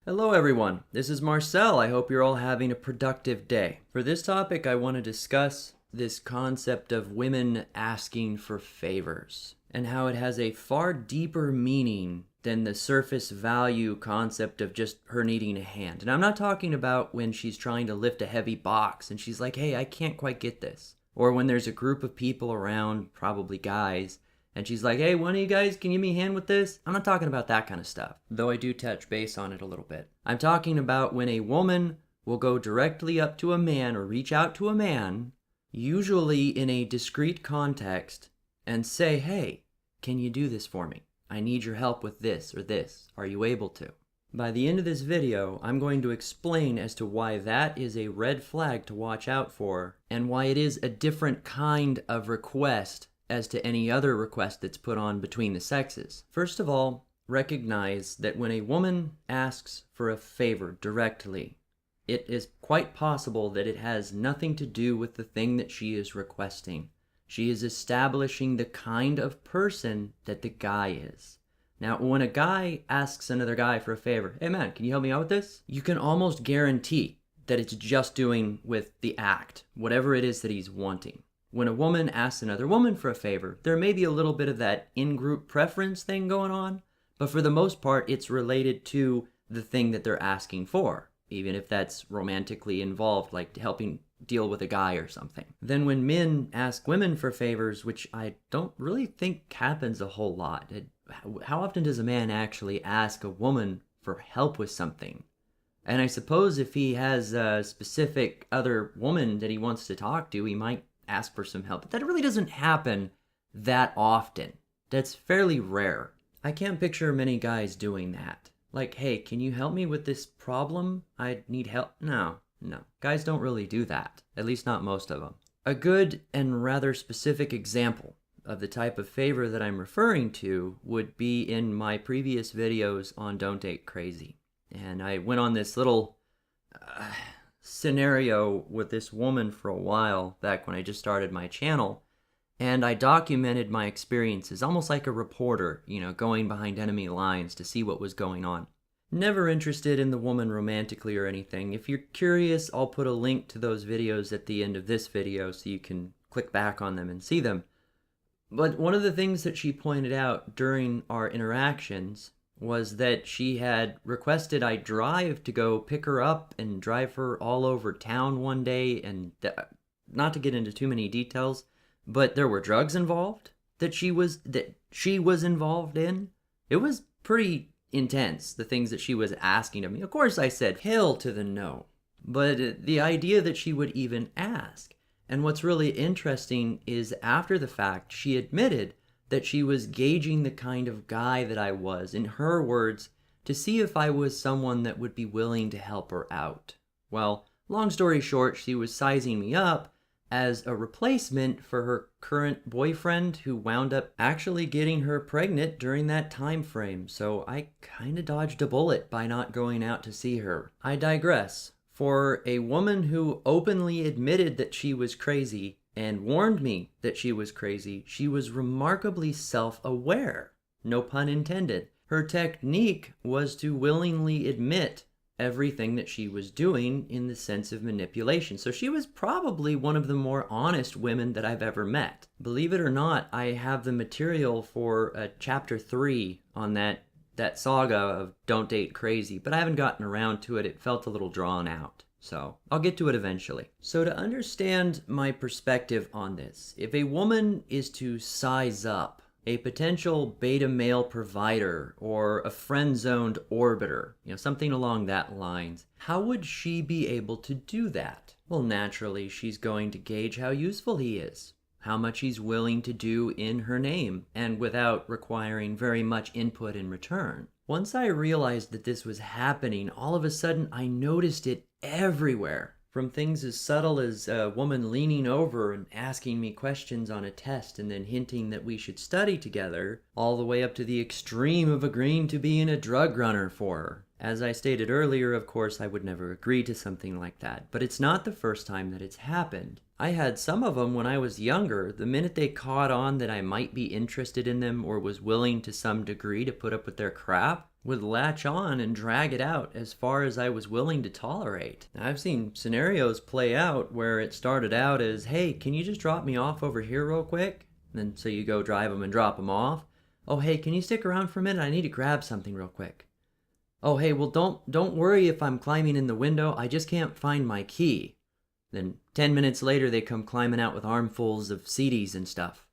Hello everyone, this is Marcel. I hope you're all having a productive day. For this topic, I want to discuss this concept of women asking for favors and how it has a far deeper meaning than the surface value concept of just her needing a hand. And I'm not talking about when she's trying to lift a heavy box and she's like, hey, I can't quite get this. Or when there's a group of people around, probably guys, and she's like, hey, one of you guys can give me a hand with this? I'm not talking about that kind of stuff, though I do touch base on it a little bit. I'm talking about when a woman will go directly up to a man or reach out to a man, usually in a discreet context, and say, hey, can you do this for me? I need your help with this or this. Are you able to? By the end of this video, I'm going to explain as to why that is a red flag to watch out for, and why it is a different kind of request as to any other request that's put on between the sexes. First of all, recognize that when a woman asks for a favor directly, it is quite possible that it has nothing to do with the thing that she is requesting. She is establishing the kind of person that the guy is. Now, when a guy asks another guy for a favor, hey man, can you help me out with this? You can almost guarantee that it's just doing with the act, whatever it is that he's wanting. When a woman asks another woman for a favor, there may be a little bit of that in-group preference thing going on, but for the most part, it's related to the thing that they're asking for, even if that's romantically involved, like helping deal with a guy or something. Then when men ask women for favors, which I don't really think happens a whole lot, how often does a man actually ask a woman for help with something? And I suppose if he has a specific other woman that he wants to talk to, he might ask for some help. But that really doesn't happen that often. That's fairly rare. I can't picture many guys doing that. Like, hey, can you help me with this problem? I need help. No. Guys don't really do that. At least not most of them. A good and rather specific example of the type of favor that I'm referring to would be in my previous videos on Don't Date Crazy. And I went on this little scenario with this woman for a while back when I just started my channel, and I documented my experiences almost like a reporter, going behind enemy lines to see what was going on. Never interested in the woman romantically or anything. If you're curious, I'll put a link to those videos at the end of this video so you can click back on them and see them. But one of the things that she pointed out during our interactions was that she had requested I drive to go pick her up and drive her all over town one day, and not to get into too many details, but there were drugs involved that she was involved in. It was pretty intense, the things that she was asking of me. Of course I said hell to the no, but the idea that she would even ask. And what's really interesting is after the fact, she admitted that she was gauging the kind of guy that I was, in her words, to see if I was someone that would be willing to help her out. Well, long story short, she was sizing me up as a replacement for her current boyfriend who wound up actually getting her pregnant during that time frame, so I kinda dodged a bullet by not going out to see her. I digress. For a woman who openly admitted that she was crazy and warned me that she was crazy, she was remarkably self-aware. No pun intended. Her technique was to willingly admit everything that she was doing in the sense of manipulation. So she was probably one of the more honest women that I've ever met. Believe it or not, I have the material for chapter 3 on that saga of Don't Date Crazy, but I haven't gotten around to it. It felt a little drawn out. So I'll get to it eventually. So to understand my perspective on this, if a woman is to size up a potential beta male provider or a friend-zoned orbiter, something along that lines, how would she be able to do that? Well, naturally, she's going to gauge how useful he is, how much he's willing to do in her name, and without requiring very much input in return. Once I realized that this was happening, all of a sudden I noticed it everywhere. From things as subtle as a woman leaning over and asking me questions on a test and then hinting that we should study together, all the way up to the extreme of agreeing to being a drug runner for her. As I stated earlier, of course, I would never agree to something like that, but it's not the first time that it's happened. I had some of them when I was younger. The minute they caught on that I might be interested in them or was willing to some degree to put up with their crap, would latch on and drag it out as far as I was willing to tolerate. I've seen scenarios play out where it started out as, hey, can you just drop me off over here real quick? And then so you go drive them and drop them off. Oh, hey, can you stick around for a minute? I need to grab something real quick. Oh, hey, well, don't worry if I'm climbing in the window. I just can't find my key. Then 10 minutes later, they come climbing out with armfuls of CDs and stuff.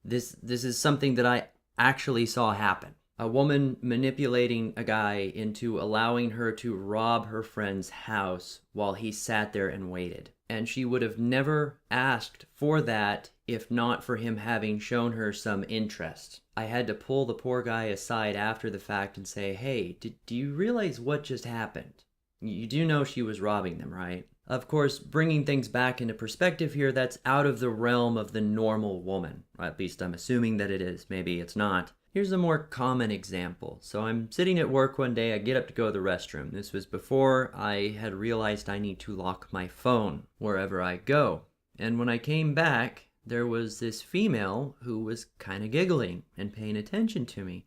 This is something that I actually saw happen. A woman manipulating a guy into allowing her to rob her friend's house while he sat there and waited. And she would have never asked for that if not for him having shown her some interest. I had to pull the poor guy aside after the fact and say, hey, do you realize what just happened? You do know she was robbing them, right? Of course, bringing things back into perspective here, that's out of the realm of the normal woman. Or at least I'm assuming that it is. Maybe it's not. Here's a more common example. So I'm sitting at work one day, I get up to go to the restroom. This was before I had realized I need to lock my phone wherever I go. And when I came back, there was this female who was kind of giggling and paying attention to me.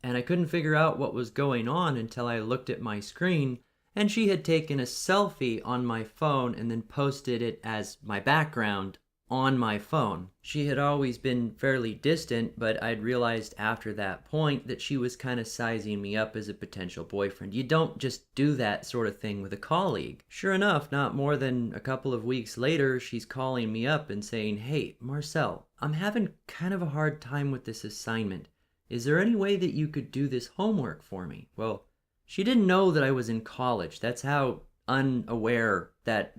And I couldn't figure out what was going on until I looked at my screen, and she had taken a selfie on my phone and then posted it as my background on my phone. She had always been fairly distant, but I'd realized after that point that she was kind of sizing me up as a potential boyfriend. You don't just do that sort of thing with a colleague. Sure enough, not more than a couple of weeks later, she's calling me up and saying, hey, Marcel, I'm having kind of a hard time with this assignment. Is there any way that you could do this homework for me? Well, she didn't know that I was in college. That's how unaware that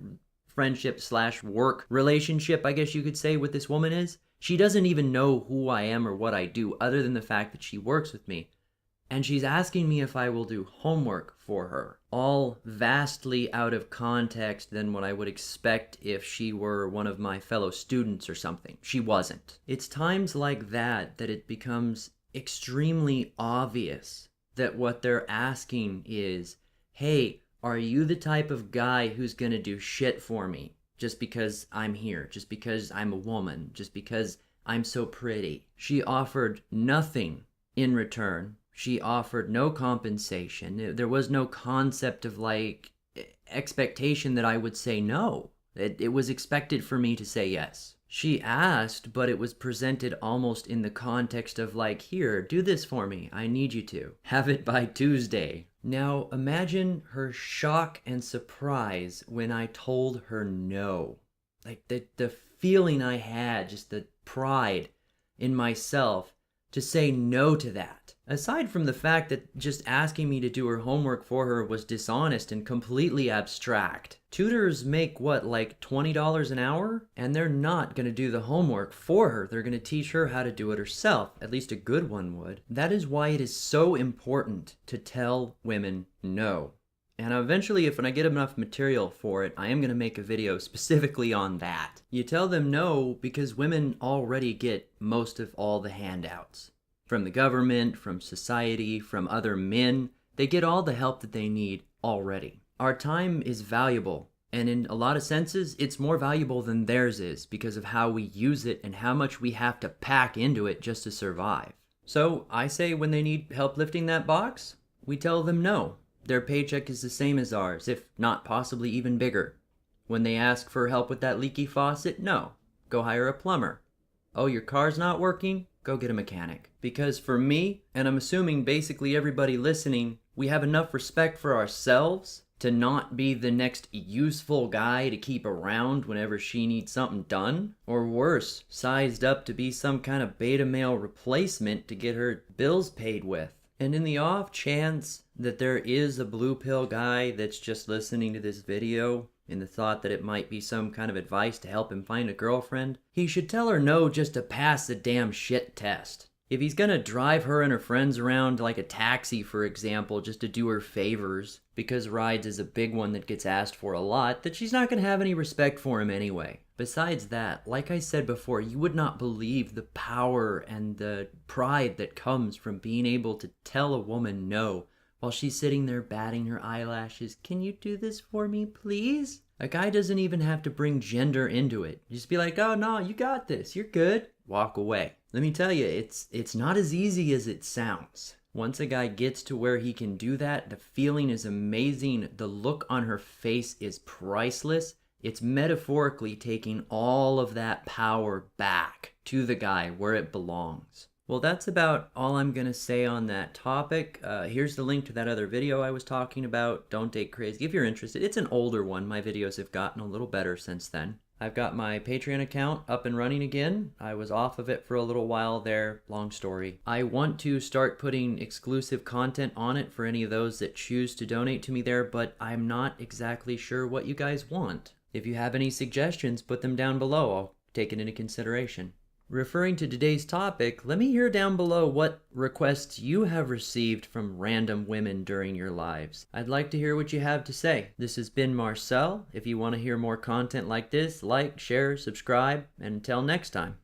friendship/work relationship, I guess you could say, with this woman is. She doesn't even know who I am or what I do, other than the fact that she works with me. And she's asking me if I will do homework for her, all vastly out of context than what I would expect if she were one of my fellow students or something. She wasn't. It's times like that that it becomes extremely obvious that what they're asking is, hey, are you the type of guy who's gonna do shit for me just because I'm here, just because I'm a woman, just because I'm so pretty? She offered nothing in return. She offered no compensation. There was no concept of like expectation that I would say no. It was expected for me to say yes. She asked, but it was presented almost in the context of like, here, do this for me. I need you to. Have it by Tuesday. Now, imagine her shock and surprise when I told her no. Like the feeling I had, just the pride in myself to say no to that. Aside from the fact that just asking me to do her homework for her was dishonest and completely abstract. Tutors make what, like $20 an hour? And they're not going to do the homework for her. They're going to teach her how to do it herself. At least a good one would. That is why it is so important to tell women no. And eventually, if when I get enough material for it, I am going to make a video specifically on that. You tell them no because women already get most of all the handouts. From the government, from society, from other men. They get all the help that they need already. Our time is valuable, and in a lot of senses, it's more valuable than theirs is because of how we use it and how much we have to pack into it just to survive. So I say when they need help lifting that box, we tell them no. Their paycheck is the same as ours, if not possibly even bigger. When they ask for help with that leaky faucet, no. Go hire a plumber. Oh, your car's not working? Go get a mechanic. Because for me, and I'm assuming basically everybody listening, we have enough respect for ourselves to not be the next useful guy to keep around whenever she needs something done. Or worse, sized up to be some kind of beta male replacement to get her bills paid with. And in the off chance that there is a blue pill guy that's just listening to this video in the thought that it might be some kind of advice to help him find a girlfriend, he should tell her no just to pass the damn shit test. If he's gonna drive her and her friends around like a taxi, for example, just to do her favors, because rides is a big one that gets asked for a lot, that she's not gonna have any respect for him anyway. Besides that, like I said before, you would not believe the power and the pride that comes from being able to tell a woman no while she's sitting there batting her eyelashes. Can you do this for me, please? A guy doesn't even have to bring gender into it. Just be like, oh no, you got this, you're good. Walk away. Let me tell you, it's not as easy as it sounds. Once a guy gets to where he can do that, the feeling is amazing. The look on her face is priceless. It's metaphorically taking all of that power back to the guy where it belongs. Well, that's about all I'm going to say on that topic. Here's the link to that other video I was talking about, Don't Date Crazy, if you're interested. It's an older one. My videos have gotten a little better since then. I've got my Patreon account up and running again. I was off of it for a little while there. Long story. I want to start putting exclusive content on it for any of those that choose to donate to me there, but I'm not exactly sure what you guys want. If you have any suggestions, put them down below. I'll take it into consideration. Referring to today's topic, let me hear down below what requests you have received from random women during your lives. I'd like to hear what you have to say. This has been Marcel. If you want to hear more content like this, like, share, subscribe, and until next time.